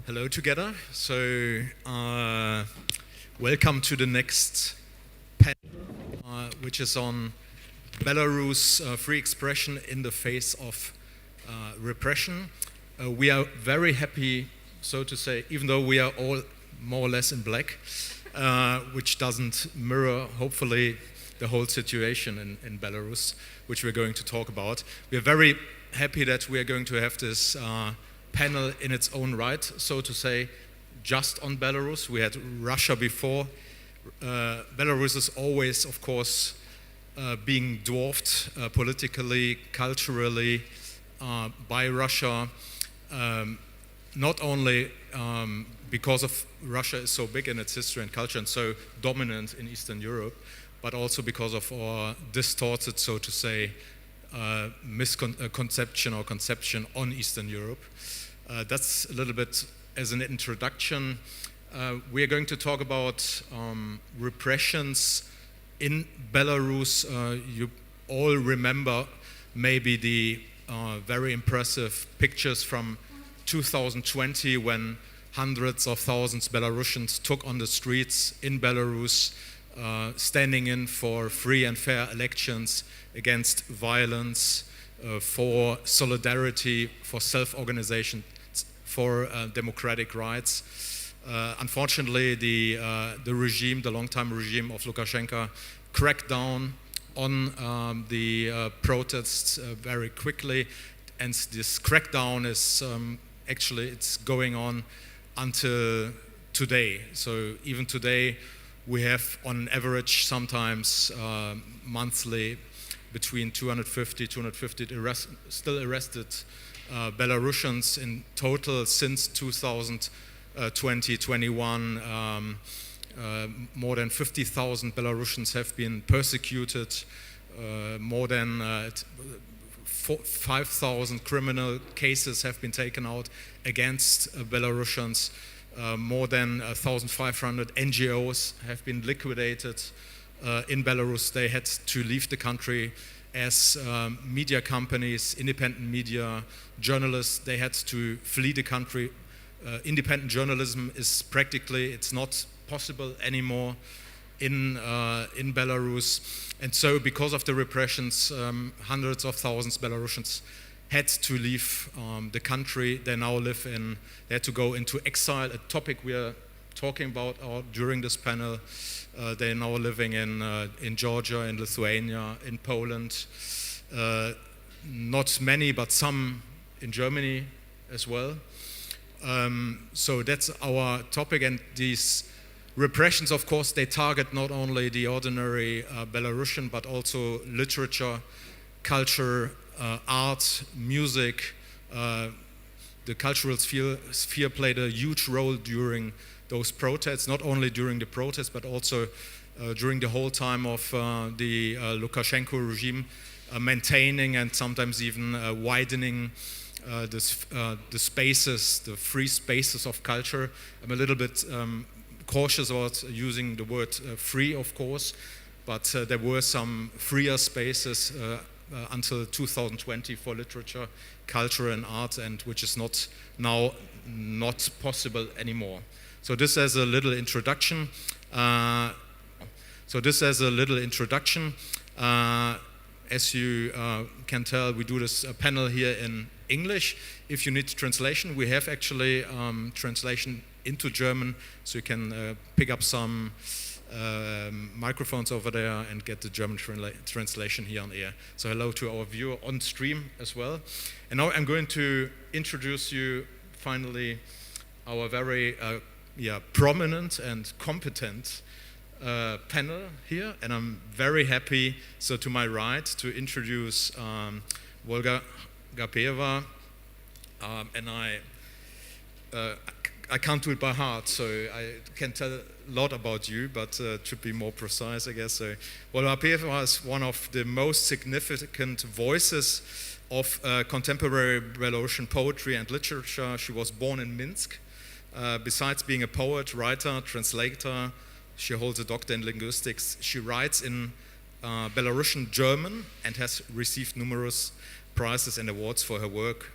Hello together. So, welcome to the next panel, which is on Belarus free expression in the face of repression. We are very happy, so to say, even though we are all more or less in black, which doesn't mirror, hopefully, the whole situation in Belarus, which we're going to talk about. We are very happy that we are going to have this panel in its own right, so to say, just on Belarus. We had Russia before. Belarus is always, of course, being dwarfed politically, culturally by Russia, not only because of Russia is so big in its history and culture and so dominant in Eastern Europe, but also because of our distorted, so to say, misconception or conception on Eastern Europe. That's a little bit as an introduction. We are going to talk about repressions in Belarus. You all remember maybe the very impressive pictures from 2020 when hundreds of thousands of Belarusians took on the streets in Belarus, standing in for free and fair elections, against violence, for solidarity, for self-organization, for democratic rights. Unfortunately, the regime, the long-time regime of Lukashenka, cracked down on the protests very quickly, and this crackdown is actually it's going on until today. So even today, we have on average sometimes monthly between 250 still arrested Belarusians in total since 2021. More than 50,000 Belarusians have been persecuted. More than 5,000 criminal cases have been taken out against Belarusians. More than 1,500 NGOs have been liquidated in Belarus. They had to leave the country as media companies, independent media, journalists, they had to flee the country. Independent journalism is practically, it's not possible anymore in Belarus. And so because of the repressions, hundreds of thousands of Belarusians had to leave the country. They now live in, they had to go into exile, a topic we are talking about during this panel. They're now living in Georgia, in Lithuania, in Poland. Not many, but some in Germany as well. So that's our topic, and these repressions, of course, they target not only the ordinary Belarusian, but also literature, culture, art, music. The cultural sphere played a huge role during those protests, not only during the protests, but also during the whole time of the Lukashenko regime, maintaining and sometimes even widening the spaces, the free spaces of culture. I'm a little bit cautious about using the word free, of course, but there were some freer spaces until 2020 for literature, culture and art, and which is not possible anymore. So this as a little introduction. As you can tell, we do this panel here in English. If you need translation, we have actually translation into German, so you can pick up some microphones over there and get the German translation here on air. So hello to our viewer on stream as well. And now I'm going to introduce you finally our very prominent and competent panel here, and I'm very happy, so to my right, to introduce Olga Gapeva, and I can't do it by heart, so I can tell a lot about you, but to be more precise, I guess. So, Olga Gapeva is one of the most significant voices of contemporary Belarusian poetry and literature. She was born in Minsk. Besides being a poet, writer, translator, she holds a doctor in linguistics. She writes in Belarusian German and has received numerous prizes and awards for her work.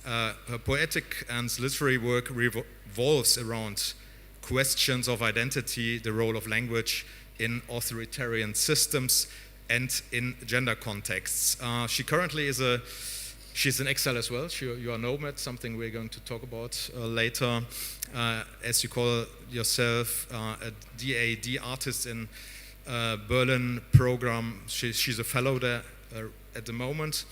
her poetic and literary work revolves around questions of identity, the role of language in authoritarian systems, and in gender contexts. She currently she's in exile as well. You are nomad, something we're going to talk about later. As you call yourself, a DAD artist in Berlin program. She's a fellow there at the moment.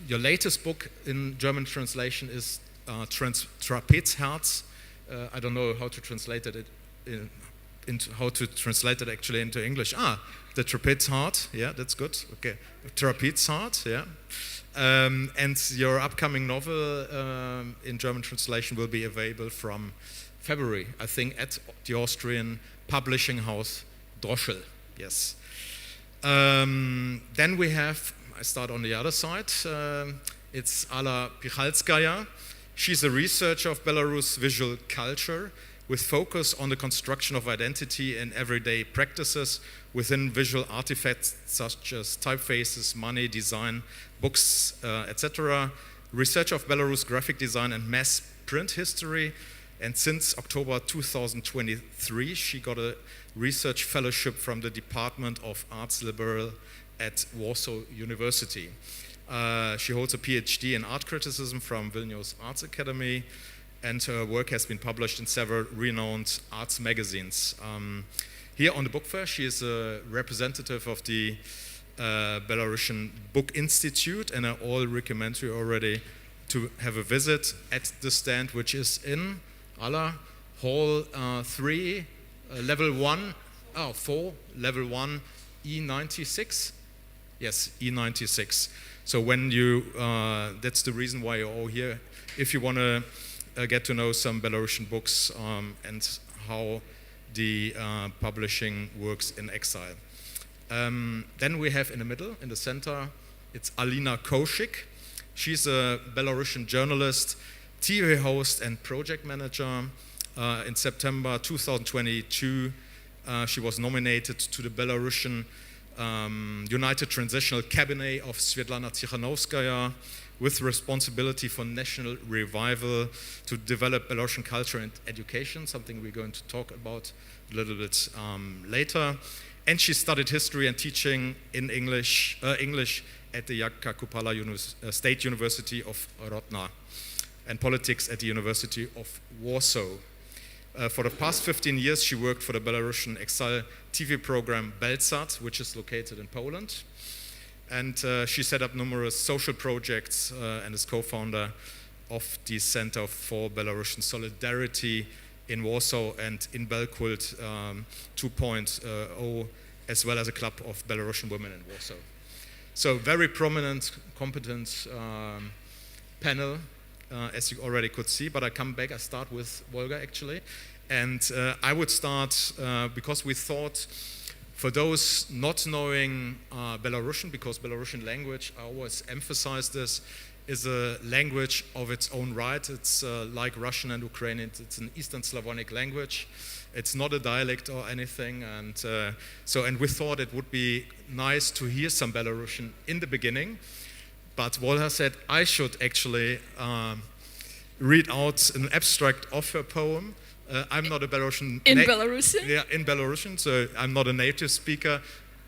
Your latest book in German translation is Trapezherz. I don't know how to translate it actually into English. The Trapezheart. Yeah, that's good. Okay, Trapezheart. Yeah. And your upcoming novel in German translation will be available from February, I think, at the Austrian publishing house Droschel. Yes. Then we have, I start on the other side, it's Alla Pichalskaya. She's a researcher of Belarus visual culture with focus on the construction of identity in everyday practices within visual artifacts such as typefaces, money, design, books, etc. Research of Belarus graphic design and mass print history. And since October 2023, she got a research fellowship from the Department of Arts Liberal at Warsaw University. She holds a PhD in art criticism from Vilnius Arts Academy, and her work has been published in several renowned arts magazines. Here on the book fair, she is a representative of the Belarusian Book Institute, and I all recommend you already to have a visit at the stand, which is in Alla Hall 3, level 1, 4, level 1, E96. Yes, E96. So when you, that's the reason why you're all here. If you want to get to know some Belarusian books and how the publishing works in exile. Then we have in the middle, in the center, it's Alina Koshik. She's a Belarusian journalist, TV host, and project manager. In September 2022, she was nominated to the Belarusian United Transitional Cabinet of Svetlana Tikhanovskaya with responsibility for national revival to develop Belarusian culture and education, something we're going to talk about a little bit later. And she studied history and teaching in English at the Jaka Kupala State University of Rodna and politics at the University of Warsaw. For the past 15 years, she worked for the Belarusian exile TV program Belsat, which is located in Poland. And she set up numerous social projects and is co-founder of the Center for Belarusian Solidarity in Warsaw and in Belkult 2.0, as well as a club of Belarusian women in Warsaw. So very prominent, competent panel, as you already could see, but I come back, I start with Volga actually. And I would start because we thought, for those not knowing Belarusian, because Belarusian language, I always emphasize this, is a language of its own right. It's like Russian and Ukrainian, it's an Eastern Slavonic language. It's not a dialect or anything, and and we thought it would be nice to hear some Belarusian in the beginning, but Volga said I should actually read out an abstract of her poem. I'm not a Belarusian. In Belarusian? Yeah, in Belarusian, so I'm not a native speaker,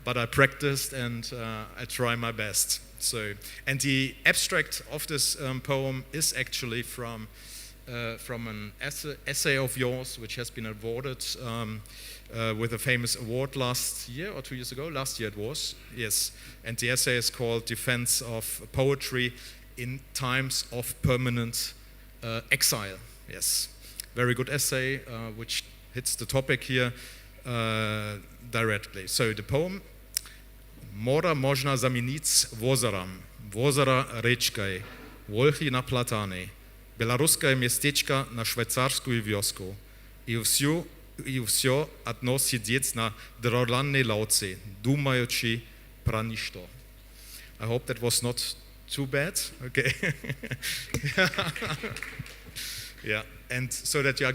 but I practiced and I try my best. So, and the abstract of this poem is actually from an essay of yours, which has been awarded with a famous award last year or 2 years ago. Last year it was, yes. And the essay is called Defense of Poetry in Times of Permanent Exile. Yes, very good essay, which hits the topic here directly. So the poem, Mora można zamienić wozora rечкой, волхи на платаны, белорусское местечко на швейцарскую wiosку, и все одно сидеть на дроланной лавце, думаючи про ничто. I hope that was not too bad. Okay. Yeah, and so that you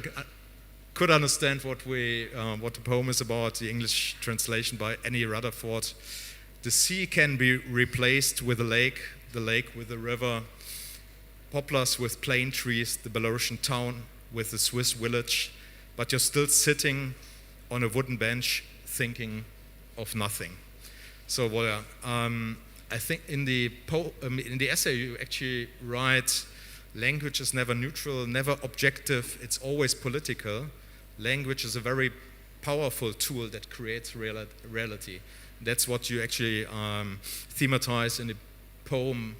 could understand what the poem is about, the English translation by Annie Rutherford. The sea can be replaced with a lake, the lake with a river, poplars with plane trees, the Belarusian town with the Swiss village, but you're still sitting on a wooden bench thinking of nothing. So voilà. I think in the essay you actually write, language is never neutral, never objective, it's always political. Language is a very powerful tool that creates reality. That's what you actually thematize in the poem,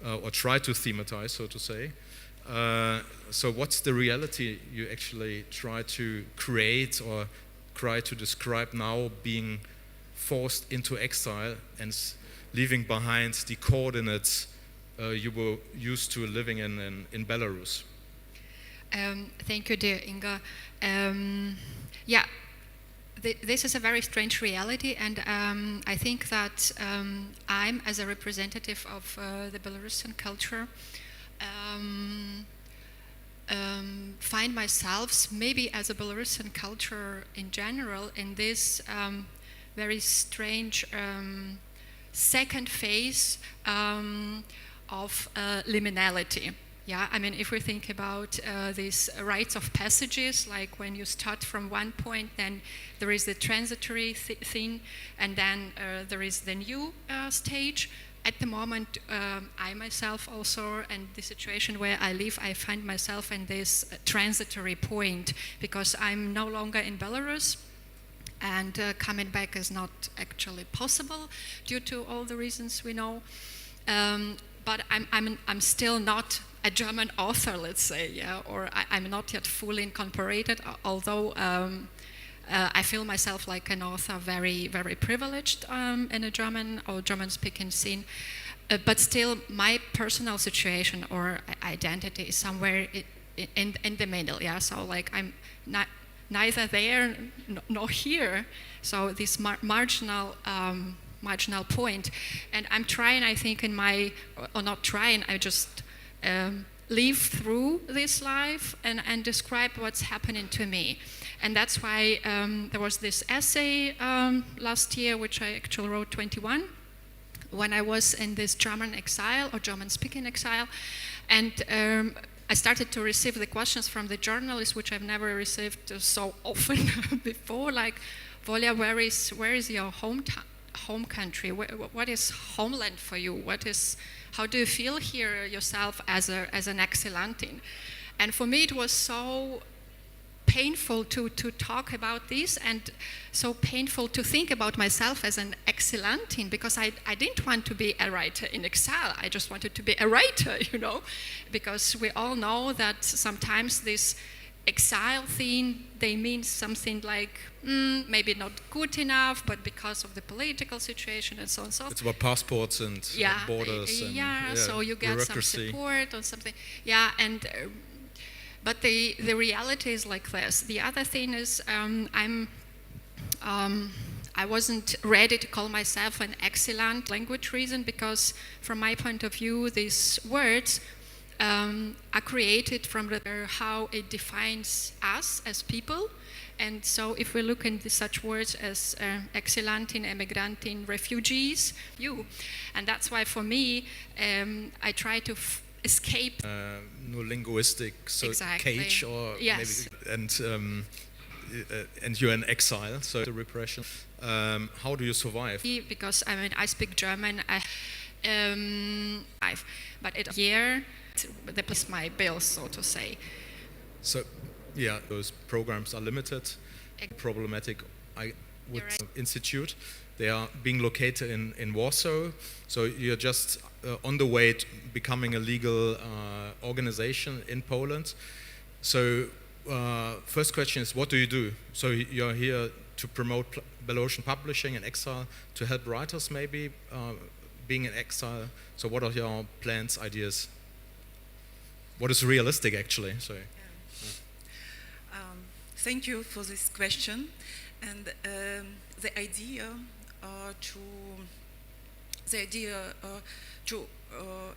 or try to thematize, so to say. So what's the reality you actually try to create or try to describe now, being forced into exile and leaving behind the coordinates you were used to living in Belarus? Thank you, dear Inga. Yeah, this is a very strange reality, and I think that I'm, as a representative of the Belarusian culture, find myself, maybe as a Belarusian culture in general, in this very strange second phase of liminality. Yeah, I mean, if we think about these rites of passages, like when you start from one point, then there is the transitory thing, and then there is the new stage. At the moment, I myself also, and the situation where I live, I find myself in this transitory point, because I'm no longer in Belarus, and coming back is not actually possible due to all the reasons we know. But I'm still not a German author, let's say, yeah, or I'm not yet fully incorporated, although I feel myself like an author, very, very privileged in a German or German-speaking scene. But still, my personal situation or identity is somewhere in the middle, yeah. So like I'm not neither there nor here. So this marginal point, and I'm trying, I think, or not trying, I just live through this life and describe what's happening to me. And that's why there was this essay last year, which I actually wrote 21, when I was in this German exile or German-speaking exile, and I started to receive the questions from the journalists, which I've never received so often before, like, Volja, where is your home country? What is homeland for you? How do you feel here yourself as an exilantin? And for me, it was so painful to talk about this, and so painful to think about myself as an exilantin, because I didn't want to be a writer in exile. I just wanted to be a writer, because we all know that sometimes this exile thing, they mean something like maybe not good enough, but because of the political situation and so on and so forth. It's about passports and borders. And, so you get some support or something. Yeah, and but the reality is like this. The other thing is I wasn't ready to call myself an exilant language reason, because from my point of view, these words are created from how it defines us as people. And so if we look into such words as exilantin, emigrantin, refugees, and that's why for me, I try to escape. No linguistic cage, or yes. Maybe, and you're in exile, so the repression. How do you survive? Because I speak German, but a year, that is my bills, so to say. So, yeah, those programs are limited, problematic. Institute, they are being located in Warsaw. So you're just on the way to becoming a legal organization in Poland. So first question is, what do you do? So you're here to promote Belarusian publishing in exile, to help writers maybe being in exile. So what are your plans, ideas? What is realistic, actually? So, thank you for this question. And the idea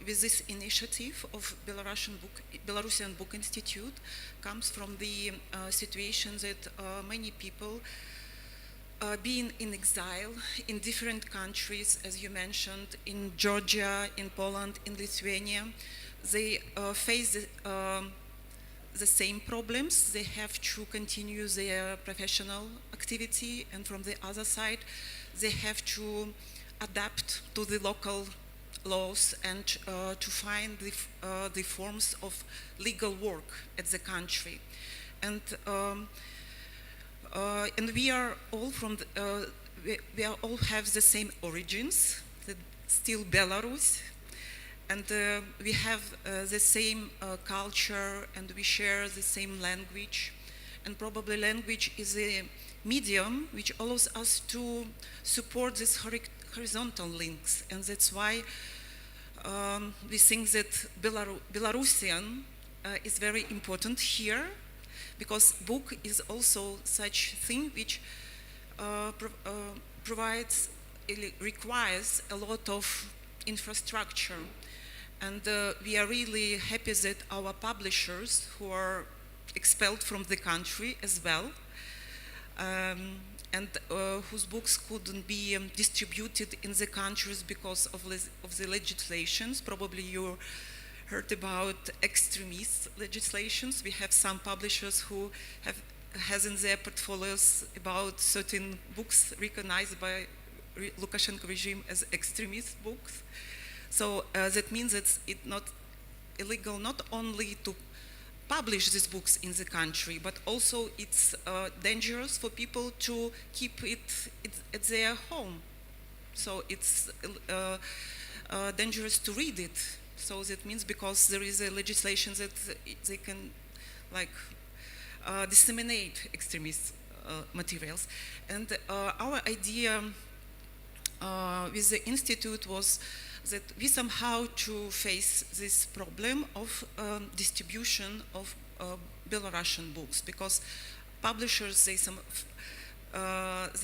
with this initiative of Belarusian Book Institute comes from the situation that many people being in exile in different countries, as you mentioned, in Georgia, in Poland, in Lithuania, they face the same problems. They have to continue their professional activity, and from the other side, they have to adapt to the local laws and to find the forms of legal work at the country. And we are all from we are all have the same origins, still Belarus, and we have the same culture, and we share the same language, and probably language is a medium which allows us to support these horizontal links, and that's why we think that Belarusian is very important here, because book is also such thing which requires a lot of infrastructure. And we are really happy that our publishers, who are expelled from the country as well, and whose books couldn't be distributed in the countries because of the legislations. Probably you heard about extremist legislations. We have some publishers who has in their portfolios about certain books recognized by Lukashenka regime as extremist books. So that means it's not illegal not only to publish these books in the country, but also it's dangerous for people to keep it at their home. So it's dangerous to read it. So that means because there is a legislation that they can disseminate extremist materials. And our idea with the Institute was that we somehow to face this problem of distribution of Belarusian books, because publishers, they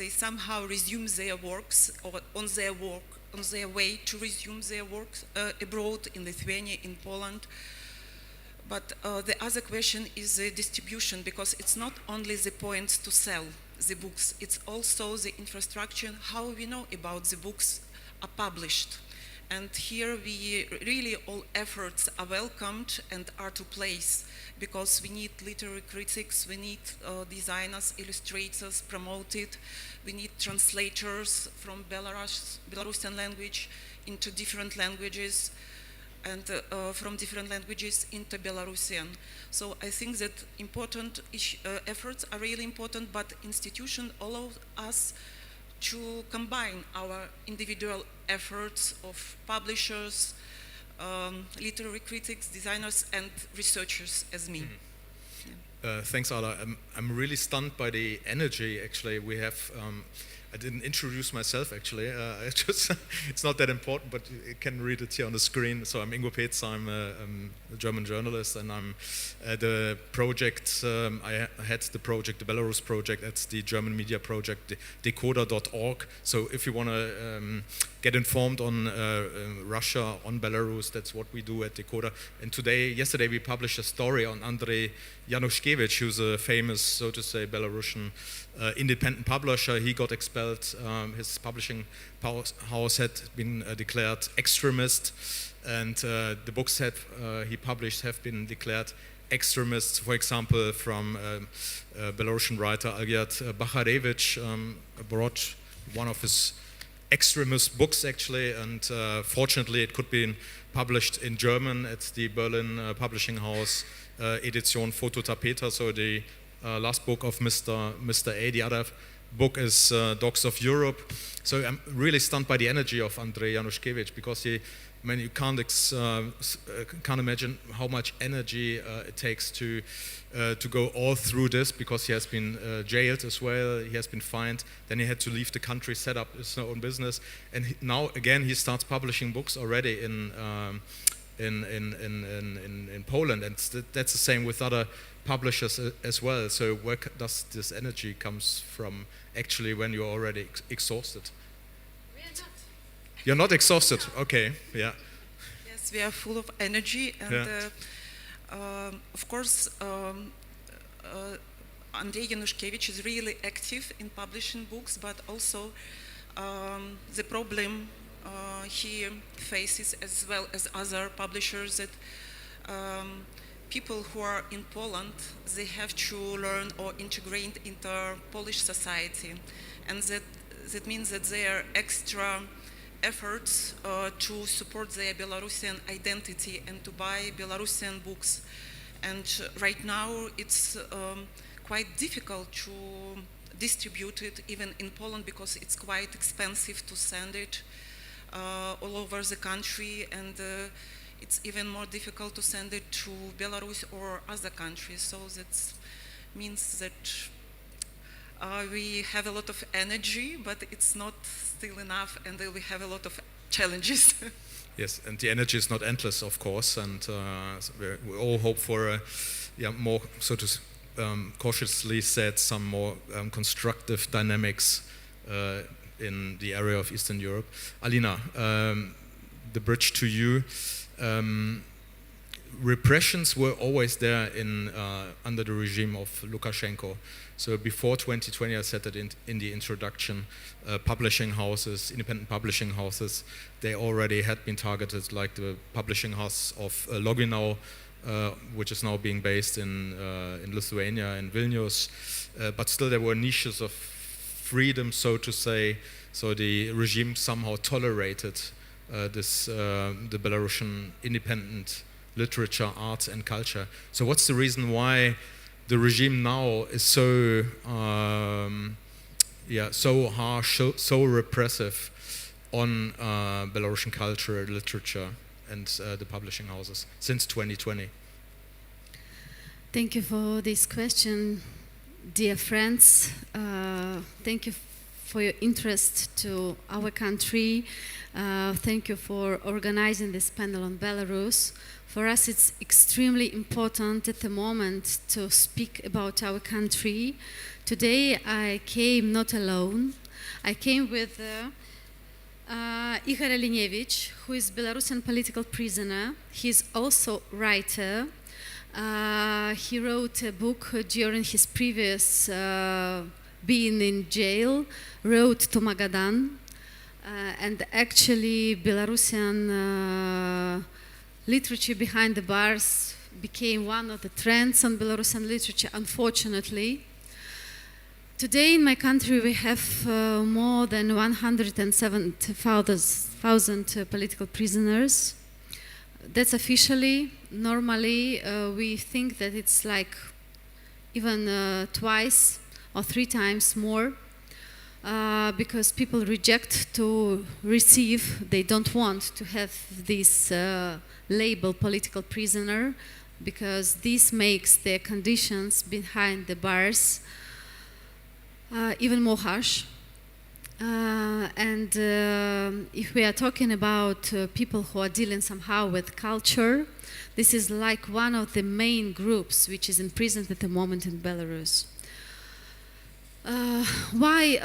somehow resume their works, or on their way to resume their works abroad, in Lithuania, in Poland. But the other question is the distribution, because it's not only the point to sell the books, it's also the infrastructure, how we know about the books are published. And here we really, all efforts are welcomed and are to place, because we need literary critics, we need designers, illustrators promoted, we need translators from Belarusian language into different languages, and from different languages into Belarusian. So I think that important efforts are really important, but institutions allow us to combine our individual efforts of publishers, literary critics, designers, and researchers as me. Mm-hmm. Thanks, Ala. I'm really stunned by the energy, actually. We have, I didn't introduce myself, actually. It's not that important, but you can read it here on the screen. So I'm Ingo Petz, I'm a German journalist, and I'm the project, I had the project, the Belarus project, at the German media project, decoder.org. So if you want to get informed on Russia, on Belarus, that's what we do at Decoder. And yesterday we published a story on Andrei Yanushkevich, who's a famous, so to say, Belarusian independent publisher. He got expelled. His publishing house had been declared extremist, and the books he published have been declared extremists. For example, from Belarusian writer Algiat Bakharevich brought one of his extremist books, actually, and fortunately it could be published in German at the Berlin publishing house, Edition Fototapeter, so the last book of Mr. A. The other book is Dogs of Europe. So I'm really stunned by the energy of Andrei Yanushkevich, because you can't imagine how much energy it takes to go all through this, because he has been jailed as well, he has been fined, then he had to leave the country, set up his own business, and now again he starts publishing books already in Poland, and that's the same with other publishers as well. So where does this energy comes from, actually, when you're already exhausted? You're not exhausted, okay, yeah. Yes, we are full of energy, and of course, Andrei Yanushkevich is really active in publishing books, but also the problem he faces, as well as other publishers, that people who are in Poland, they have to learn or integrate into Polish society, and that means that their extra efforts to support their Belarusian identity and to buy Belarusian books. And right now it's quite difficult to distribute it even in Poland, because it's quite expensive to send it all over the country, and it's even more difficult to send it to Belarus or other countries. So that means that we have a lot of energy, but it's not still enough, and we have a lot of challenges. Yes, and the energy is not endless, of course, and so we all hope for more, so to cautiously said, some more constructive dynamics in the area of Eastern Europe. Alina, the bridge to you. Repressions were always there under the regime of Lukashenko. So before 2020, I said that in the introduction, publishing houses, independent publishing houses, they already had been targeted, like the publishing house of Loginau, which is now being based in Lithuania, in Vilnius. But still there were niches of freedom, so to say. So the regime somehow tolerated the Belarusian independent literature, arts and culture. So what's the reason why the regime now is so so harsh, so repressive on Belarusian culture, literature and the publishing houses since 2020? Thank you for this question, dear friends. Thank you for your interest to our country. Thank you for organizing this panel on Belarus. For us, it's extremely important at the moment to speak about our country. Today, I came not alone. I came with Ihor Alinevich, who is Belarusian political prisoner. He's also writer. He wrote a book during his previous being in jail, Road to Magadan. And actually, Belarusian literature behind the bars became one of the trends on Belarusian literature, unfortunately. Today in my country we have more than 170,000 political prisoners. That's officially. Normally we think that it's like even twice or 3 times more, because people reject to receive, they don't want to have this label political prisoner, because this makes their conditions behind the bars even more harsh. And if we are talking about people who are dealing somehow with culture, this is like one of the main groups which is imprisoned at the moment in Belarus. Why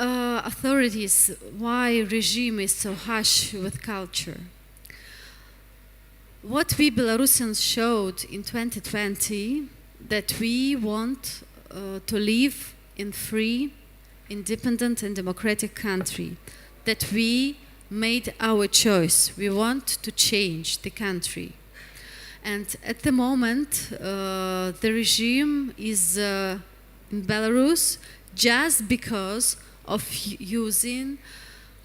authorities, why regime is so harsh with culture? What we Belarusians showed in 2020, that we want to live in free, independent and democratic country, that we made our choice. We want to change the country. And at the moment, the regime is in Belarus just because of using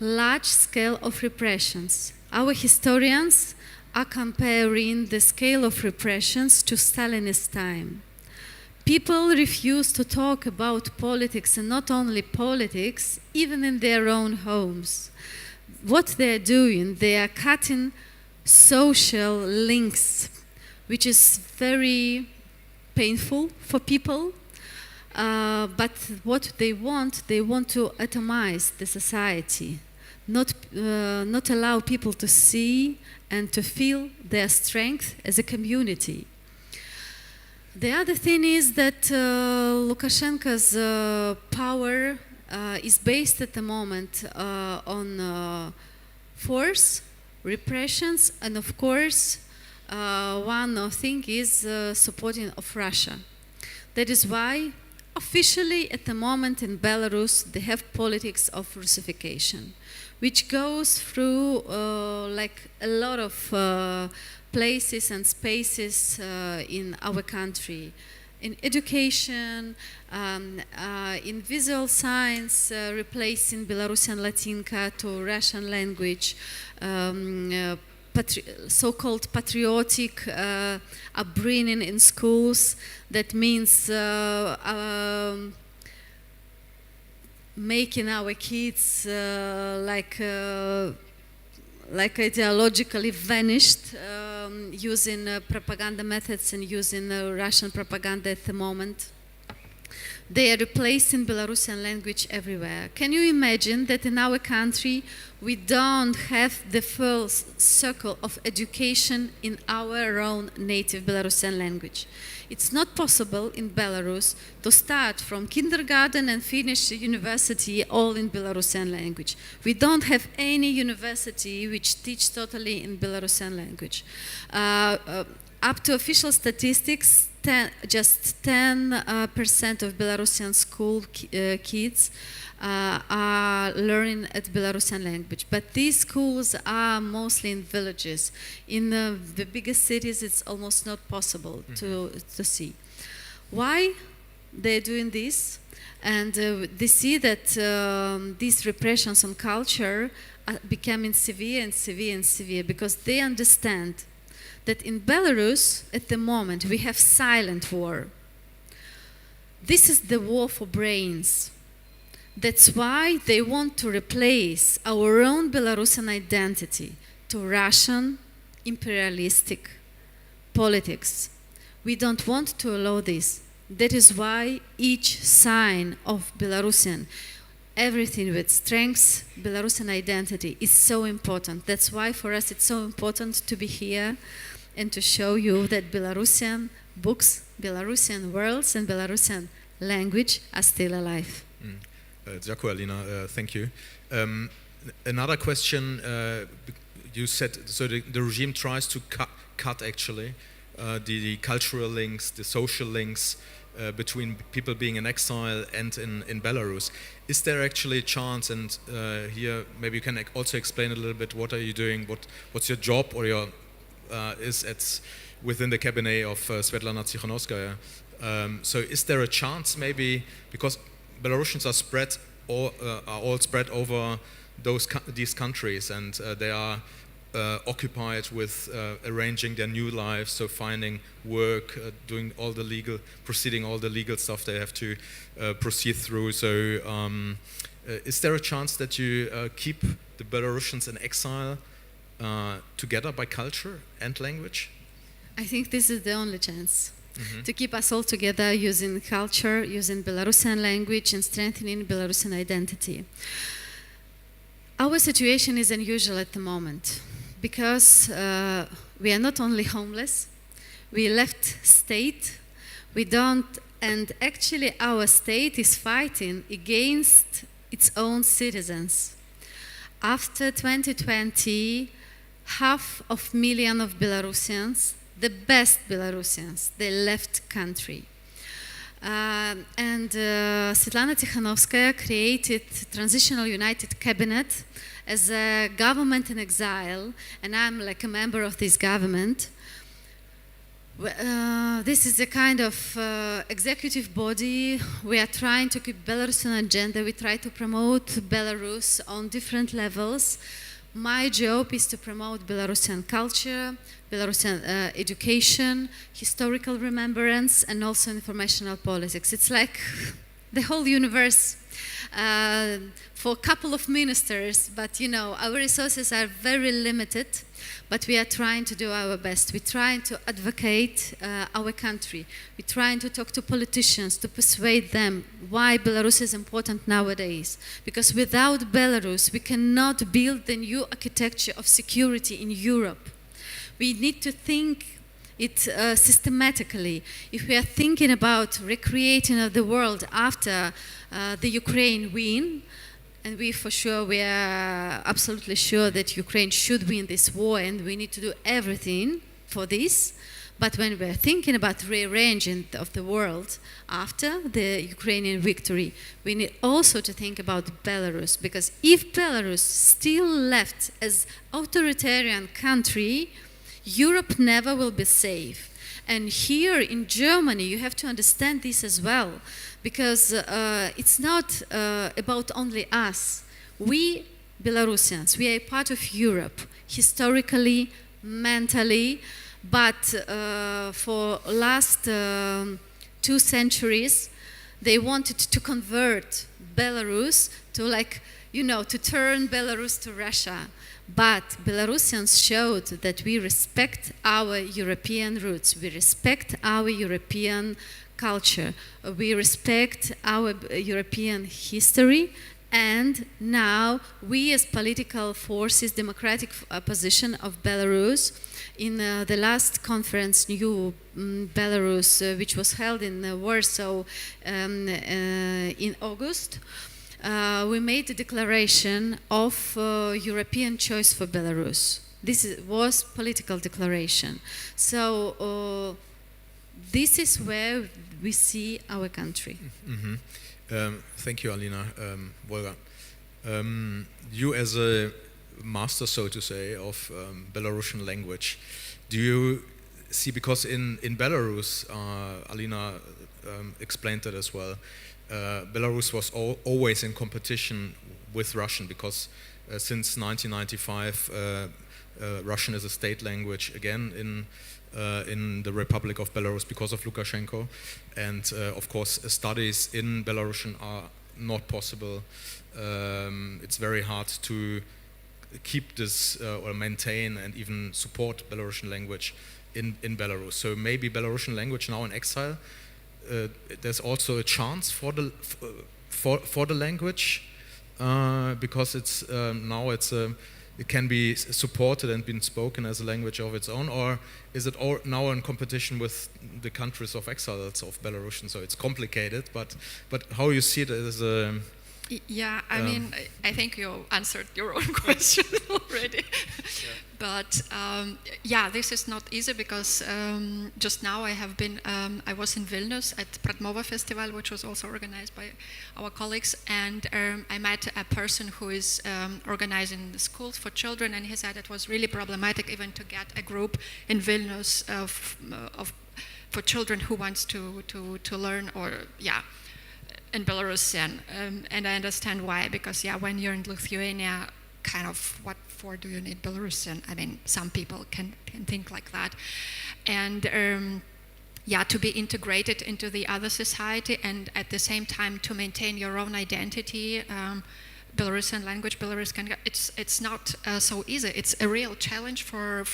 large scale of repressions. Our historians are comparing the scale of repressions to Stalinist time. People refuse to talk about politics, and not only politics, even in their own homes. What they're doing, they are cutting social links, which is very painful for people. But what they want to atomize the society, not allow people to see and to feel their strength as a community. The other thing is that Lukashenko's power is based at the moment on force, repressions, and of course one thing is supporting of Russia. That is why Officially, at the moment in Belarus, they have politics of Russification, which goes through like a lot of places and spaces in our country. In education, in visual science, replacing Belarusian Latinka to Russian language, so-called patriotic upbringing in schools. That means making our kids like ideologically vanished, using propaganda methods and using Russian propaganda at the moment. They are replacing Belarusian language everywhere. Can you imagine that in our country we don't have the first circle of education in our own native Belarusian language? It's not possible in Belarus to start from kindergarten and finish university all in Belarusian language. We don't have any university which teach totally in Belarusian language. Up to official statistics, just 10% of Belarusian school kids are learning at Belarusian language. But these schools are mostly in villages. In the biggest cities, it's almost not possible to see. Why they're doing this? And they see that these repressions on culture are becoming severe and severe and severe because they understand that in Belarus, at the moment, we have silent war. This is the war for brains. That's why they want to replace our own Belarusian identity to Russian imperialistic politics. We don't want to allow this. That is why each sign of Belarusian, everything with strengths, Belarusian identity is so important. That's why for us it's so important to be here and to show you that Belarusian books, Belarusian worlds and Belarusian language are still alive. Dziękuję, Alina. Thank you. Another question, you said, so the regime tries to cut actually the cultural links, the social links between people being in exile and in Belarus. Is there actually a chance, and here maybe you can also explain a little bit, what are you doing, what's your job or your within the cabinet of Svetlana Tsikhanouskaya. So is there a chance maybe, because Belarusians are all spread over these countries, and they are occupied with arranging their new lives, so finding work, doing all the legal stuff they have to proceed through. So is there a chance that you keep the Belarusians in exile together by culture and language? I think this is the only chance to keep us all together using culture, using Belarusian language and strengthening Belarusian identity. Our situation is unusual at the moment because we are not only homeless, we left state, and actually our state is fighting against its own citizens. After 2020, 500,000 of Belarusians, the best Belarusians, they left country. And Svetlana Tsikhanouskaya created Transitional United Cabinet as a government in exile, and I'm like a member of this government. This is a kind of executive body. We are trying to keep Belarusian agenda. We try to promote Belarus on different levels. My job is to promote Belarusian culture, Belarusian education, historical remembrance, and also informational politics. It's like the whole universe for a couple of ministers, but you know, our resources are very limited, but we are trying to do our best. We're trying to advocate our country. We're trying to talk to politicians to persuade them why Belarus is important nowadays. Because without Belarus, we cannot build the new architecture of security in Europe. We need to think it systematically. If we are thinking about recreating the world after the Ukraine win, and we are absolutely sure that Ukraine should win this war, and we need to do everything for this. But when we're thinking about rearranging of the world after the Ukrainian victory, we need also to think about Belarus, because if Belarus still left as authoritarian country, Europe never will be safe. And here in Germany, you have to understand this as well, because it's not about only us. We Belarusians, we are part of Europe, historically, mentally, but for last 2 centuries, they wanted to convert Belarus to, like, you know, to turn Belarus to Russia. But Belarusians showed that we respect our European roots, we respect our European culture, we respect our European history, and now we as political forces, democratic opposition of Belarus, in the last conference, New Belarus, which was held in Warsaw in August, we made a declaration of European choice for Belarus. This was political declaration. So this is where we see our country. Mm-hmm. Thank you, Alina. Volga. You as a master, so to say, of Belarusian language, do you see, because in Belarus, Alina explained that as well, Belarus was always in competition with Russian, because since 1995 Russian is a state language again in the Republic of Belarus because of Lukashenka, and of course studies in Belarusian are not possible. It's very hard to keep this or maintain and even support Belarusian language in Belarus. So maybe Belarusian language now in exile, there's also a chance for the language because it's now it can be supported and been spoken as a language of its own, or is it all now in competition with the countries of exiles of Belarusian? So it's complicated, but how you see it as a... Yeah, I mean, I think you answered your own question already. Yeah. But yeah, this is not easy because just now I was in Vilnius at Pradmova Festival, which was also organized by our colleagues, and I met a person who is organizing the schools for children, and he said it was really problematic even to get a group in Vilnius for children who wants to learn in Belarusian, and I understand why, because when you're in Lithuania, kind of what for do you need Belarusian? I mean, some people can think like that, and to be integrated into the other society, and at the same time to maintain your own identity. Belarusian language, Belarusian, it's not so easy. It's a real challenge for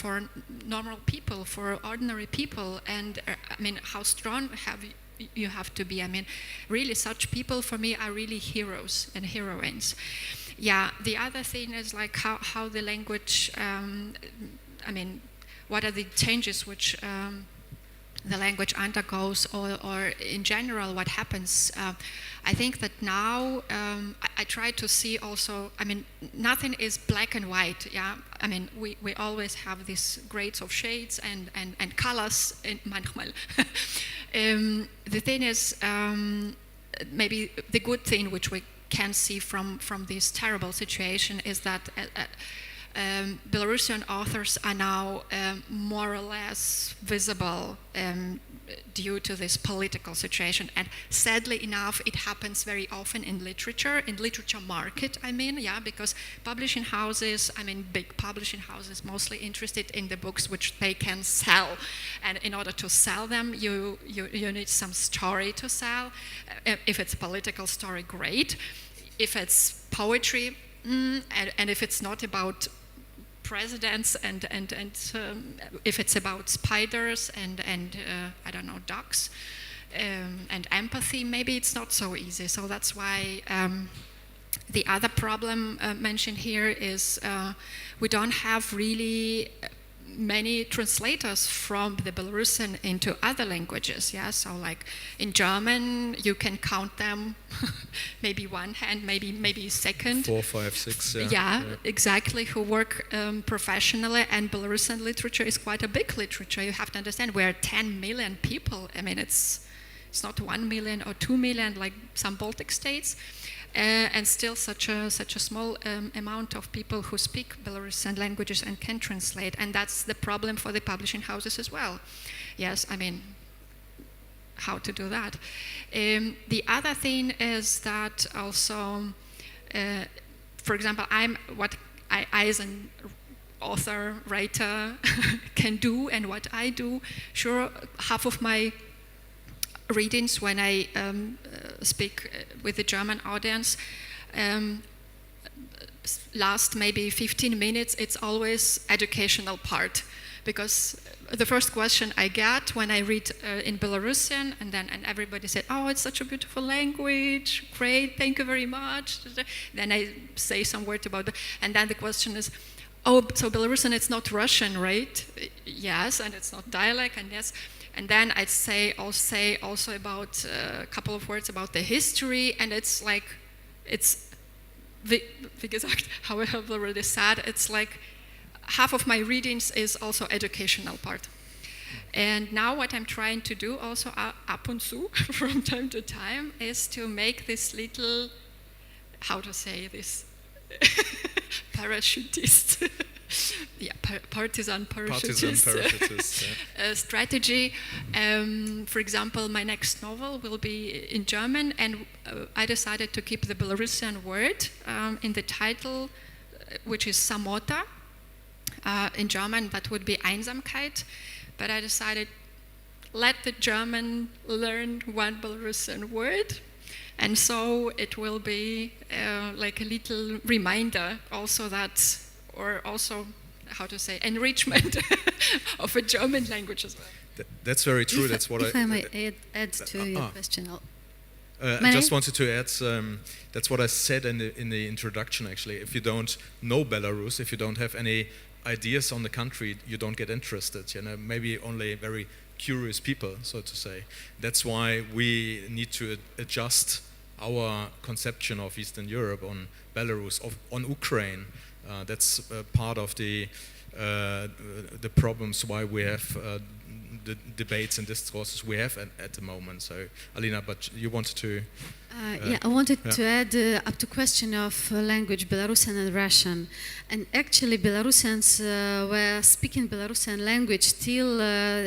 normal people, for ordinary people, and I mean, how strong you have to be. I mean, really, such people for me are really heroes and heroines. Yeah, the other thing is like how the language, I mean, what are the changes which the language undergoes, or in general what happens. I think that now I try to see also, I mean, nothing is black and white, yeah? I mean, we always have these grades of shades and colors manchmal. The thing is, maybe the good thing which we can see from this terrible situation is that Belarusian authors are now more or less visible due to this political situation, and sadly enough it happens very often in literature market, I mean, because publishing houses, I mean big publishing houses, mostly interested in the books which they can sell, and in order to sell them you need some story to sell. If it's a political story, great. If it's poetry, and if it's not about presidents and if it's about spiders and I don't know, ducks and empathy, maybe it's not so easy. So that's why the other problem mentioned here is we don't have really many translators from the Belarusian into other languages. Yeah, so like in German, you can count them, maybe one hand, maybe second. 4, 5, 6. Yeah, yeah. Exactly. Who work professionally, and Belarusian literature is quite a big literature. You have to understand, we're 10 million people. I mean, it's not 1 million or 2 million like some Baltic states. And still such a small amount of people who speak Belarusian languages and can translate, and that's the problem for the publishing houses as well. Yes, I mean, how to do that? The other thing is that also, for example, what I as an author, writer can do, and what I do. Sure, half of my readings when I speak with the German audience last maybe 15 minutes. It's always educational part, because the first question I get when I read in Belarusian, and everybody said, "Oh, it's such a beautiful language, great, thank you very much." Then I say some words about it, and then the question is, "Oh, so Belarusian, it's not Russian, right?" Yes, and it's not dialect, and yes. And then I'll say also about a couple of words about the history, and it's like, wie gesagt, how I have already said, it's like half of my readings is also educational part. And now what I'm trying to do also ab und zu, from time to time, is to make this little, how to say this, parachutist. Yeah, partisan parachutist yeah. Strategy. For example, my next novel will be in German, and I decided to keep the Belarusian word in the title, which is samota. In German, that would be Einsamkeit. But I decided, let the German learn one Belarusian word. And so it will be like a little reminder also that, or also, how to say, enrichment of a German language as well. That's very true. That's what if I may add to your question. I just wanted to add, that's what I said in the introduction, actually. If you don't know Belarus, if you don't have any ideas on the country, you don't get interested. You know, maybe only very curious people, so to say. That's why we need to adjust our conception of Eastern Europe on Belarus, on Ukraine. That's part of the problems why we have the debates and discourses we have at the moment. So, Alina, but you wanted to... I wanted to add up to question of language, Belarusian and Russian. And actually, Belarusians were speaking Belarusian language till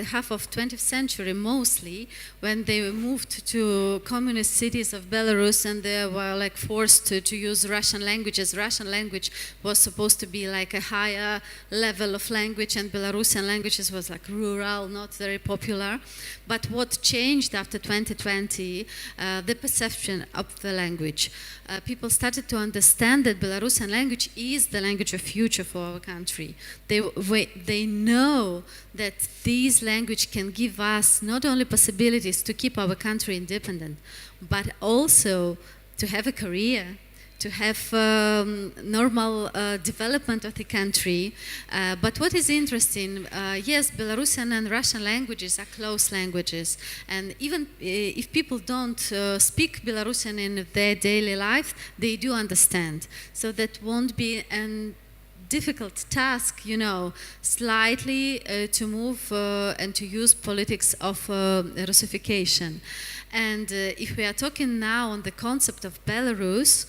half of 20th century, mostly, when they moved to communist cities of Belarus, and they were like forced to use Russian languages. Russian language was supposed to be like a higher level of language, and Belarusian languages was like rural, not very popular. But what changed after 2020, the perception of the language. People started to understand that Belarusian language is the language of future for our country. They know that this language can give us not only possibilities to keep our country independent, but also to have a career, to have normal development of the country. But what is interesting, yes, Belarusian and Russian languages are close languages. And even if people don't speak Belarusian in their daily life, they do understand. So that won't be a difficult task, you know, slightly to move and to use politics of Russification. And if we are talking now on the concept of Belarus,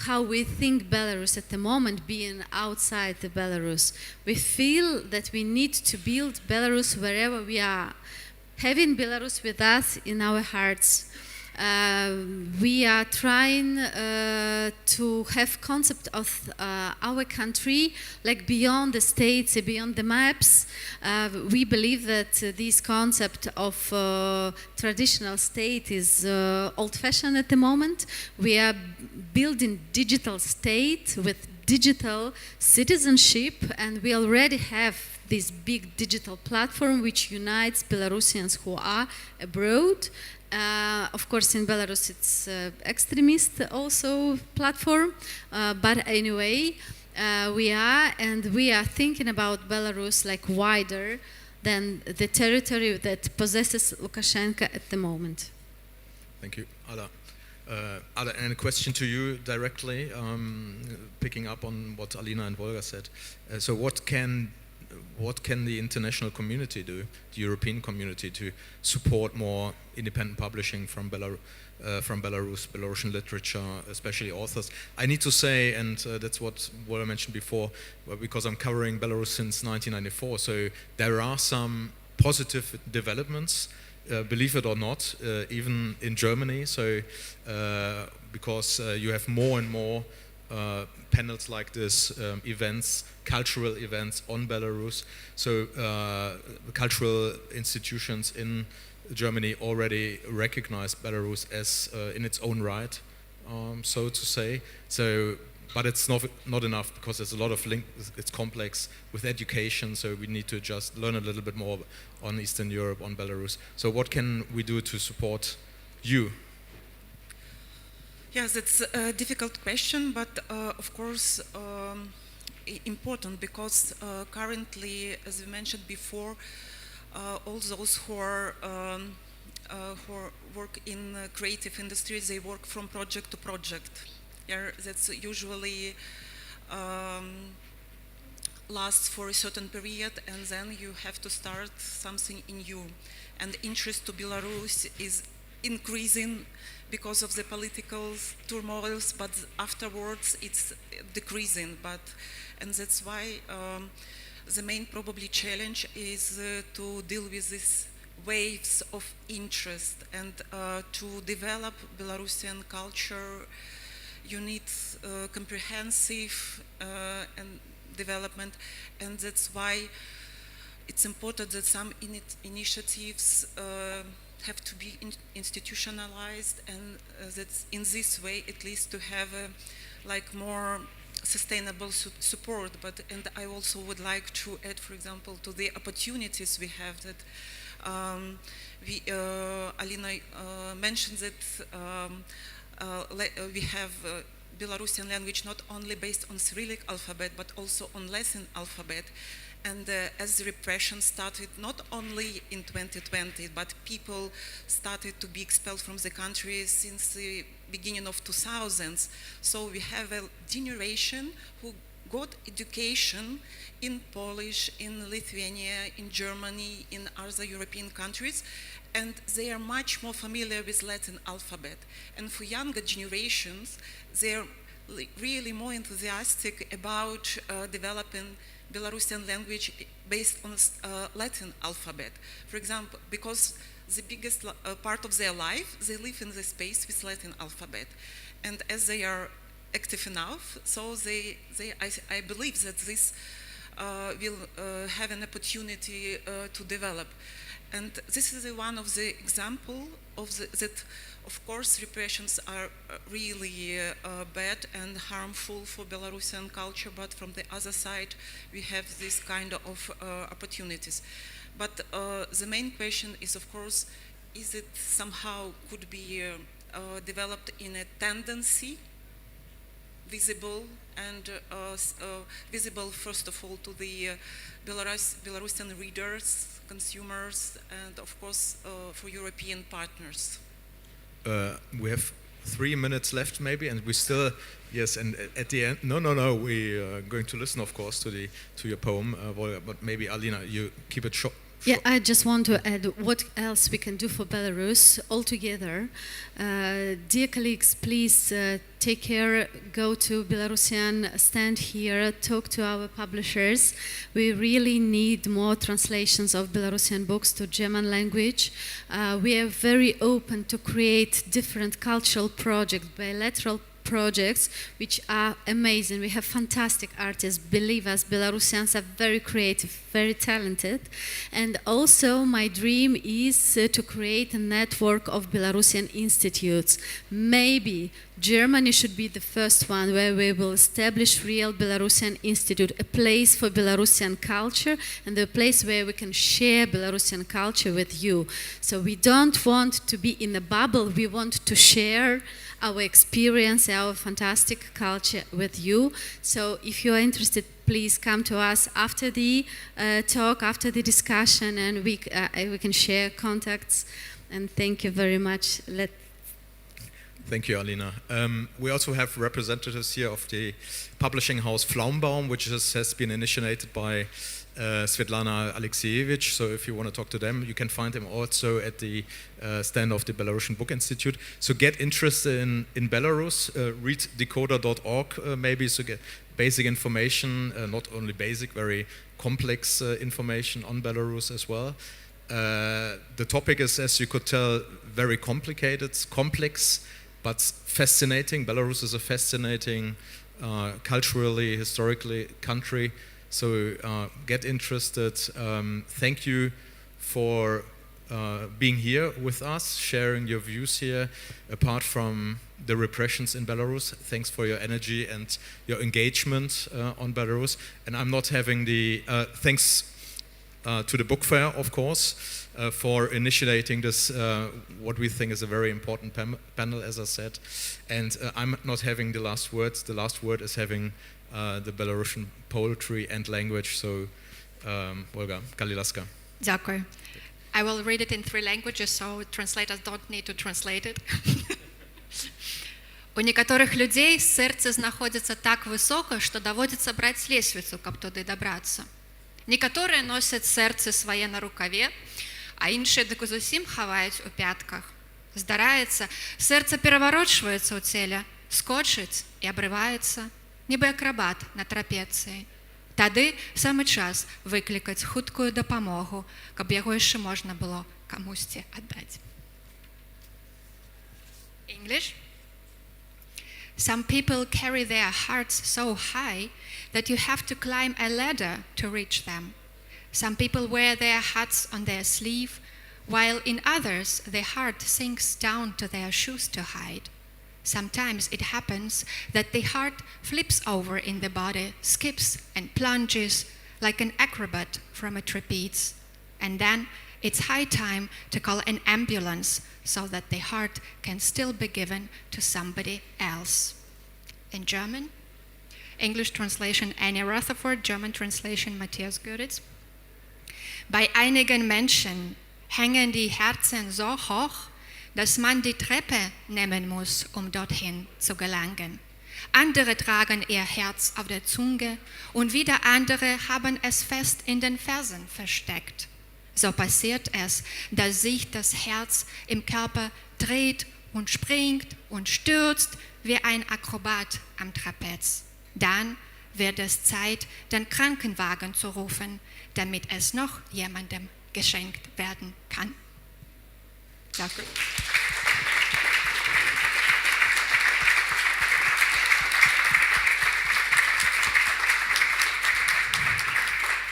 how we think Belarus at the moment, being outside the Belarus, we feel that we need to build Belarus wherever we are, having Belarus with us in our hearts. We are trying to have concept of our country like beyond the states, beyond the maps. We believe that this concept of traditional state is old-fashioned at the moment. We are building digital state with digital citizenship, and we already have this big digital platform which unites Belarusians who are abroad. Of course, in Belarus, it's extremist also platform. But anyway, we are thinking about Belarus like wider than the territory that possesses Lukashenko at the moment. Thank you. Ada, and a question to you directly, picking up on what Alina and Volga said. So what can the international community do, the European community, to support more independent publishing from Belarus, Belarusian literature, especially authors? I need to say, and that's what I mentioned before, because I'm covering Belarus since 1994, so there are some positive developments, believe it or not, even in Germany. So because you have more and more panels like this, events, cultural events on Belarus. So cultural institutions in Germany already recognize Belarus as in its own right, so to say. So, but it's not enough, because there's a lot of it's complex with education, so we need to just learn a little bit more on Eastern Europe, on Belarus. So what can we do to support you? Yes, it's a difficult question, but of course important, because currently, as we mentioned before, all those who work in creative industries, they work from project to project. Yeah, that's usually lasts for a certain period, and then you have to start something new. And interest to Belarus is increasing because of the political turmoils, but afterwards it's decreasing. And that's why the main probably challenge is to deal with these waves of interest, and to develop Belarusian culture. You need comprehensive and development, and that's why it's important that some initiatives have to be institutionalized, and that's in this way at least to have like more sustainable support. And I also would like to add, for example, to the opportunities we have, that Alina mentioned that we have Belarusian language not only based on Cyrillic alphabet, but also on Latin alphabet. And as the repression started not only in 2020, but people started to be expelled from the country since the beginning of 2000s. So we have a generation who got education in Polish, in Lithuania, in Germany, in other European countries, and they are much more familiar with Latin alphabet. And for younger generations, they're really more enthusiastic about developing Belarusian language based on Latin alphabet. For example, because the biggest part of their life, they live in the space with Latin alphabet. And as they are active enough, so I believe that this will have an opportunity to develop. And this is one of the examples of that, of course, repressions are really bad and harmful for Belarusian culture, but from the other side, we have this kind of opportunities. But the main question is, of course, is it somehow could be developed in a tendency, visible, and visible first of all to the Belarusian readers, consumers, and of course for European partners. We have 3 minutes left, maybe, and we still, yes, and at the end, no, we are going to listen, of course, to your poem, but maybe Alina, you keep it short. Yeah, I just want to add what else we can do for Belarus altogether. Dear colleagues, please take care, go to Belarusian stand here, talk to our publishers. We really need more translations of Belarusian books to German language. We are very open to create different cultural projects, bilateral projects, which are amazing. We have fantastic artists. Believe us, Belarusians are very creative, very talented. And also my dream is to create a network of Belarusian institutes, maybe Germany should be the first one where we will establish real Belarusian Institute, a place for Belarusian culture and a place where we can share Belarusian culture with you. So we don't want to be in a bubble, we want to share our experience, our fantastic culture with you. So if you are interested, please come to us after the talk, after the discussion, and we can share contacts. And thank you very much. Thank you, Alina. We also have representatives here of the publishing house Flaumbaum, which has been initiated by Svetlana Alexievich. So if you want to talk to them, you can find them also at the stand of the Belarusian Book Institute. So get interested in Belarus, read decoder.org maybe, so get basic information, not only basic, very complex information on Belarus as well. The topic is, as you could tell, very complicated, complex, but fascinating. Belarus is a fascinating, culturally, historically country. So get interested. Thank you for being here with us, sharing your views here. Apart from the repressions in Belarus, thanks for your energy and your engagement on Belarus. And I'm not having the thanks to the book fair, of course, for initiating this, what we think is a very important panel, as I said. And I'm not having the last words. The last word is having the Belarusian poetry and language. So, Olga, Kalilaska. Дякую. I will read it in 3 languages, so translators don't need to translate it. У некаторых людзей сэрцы знаходзіцца так высока, што даводзіцца браць лесвіцу, каб туды дабрацца. Некаторыя носяць сэрцы свае на рукаве, а іншыя дык зусім хаваюць у пятках. Здараецца, сэрца пераварочваецца ў целе, скочыць і абрываецца, нібы акрабат на трапецыі. Тады самы час выклікаць хуткую дапамогу, каб яго яшчэ можна было камусьці аддаць. English? Some people carry their hearts so high that you have to climb a ladder to reach them. Some people wear their hearts on their sleeve, while in others the heart sinks down to their shoes to hide. Sometimes it happens that the heart flips over in the body, skips and plunges like an acrobat from a trapeze. And then it's high time to call an ambulance so that the heart can still be given to somebody else. In German, English translation Annie Rutherford, German translation Matthias Göritz. Bei einigen Menschen hängen die Herzen so hoch, dass man die Treppe nehmen muss, um dorthin zu gelangen. Andere tragen ihr Herz auf der Zunge und wieder andere haben es fest in den Fersen versteckt. So passiert es, dass sich das Herz im Körper dreht und springt und stürzt wie ein Akrobat am Trapez. Dann wird es Zeit, den Krankenwagen zu rufen, damit es noch jemandem geschenkt werden kann. Danke.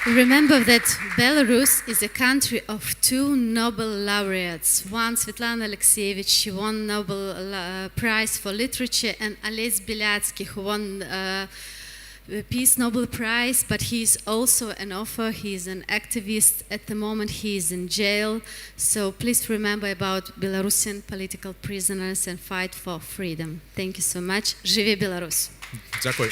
Remember that Belarus is a country of 2 Nobel laureates. One, Svetlana Alexievich, she won Nobel Prize for Literature, and Ales Bialyatsky, who won Peace Nobel Prize, but he's also an author, he's an activist. At the moment he is in jail. So please remember about Belarusian political prisoners and fight for freedom. Thank you so much. Живи Беларусь! Дякую.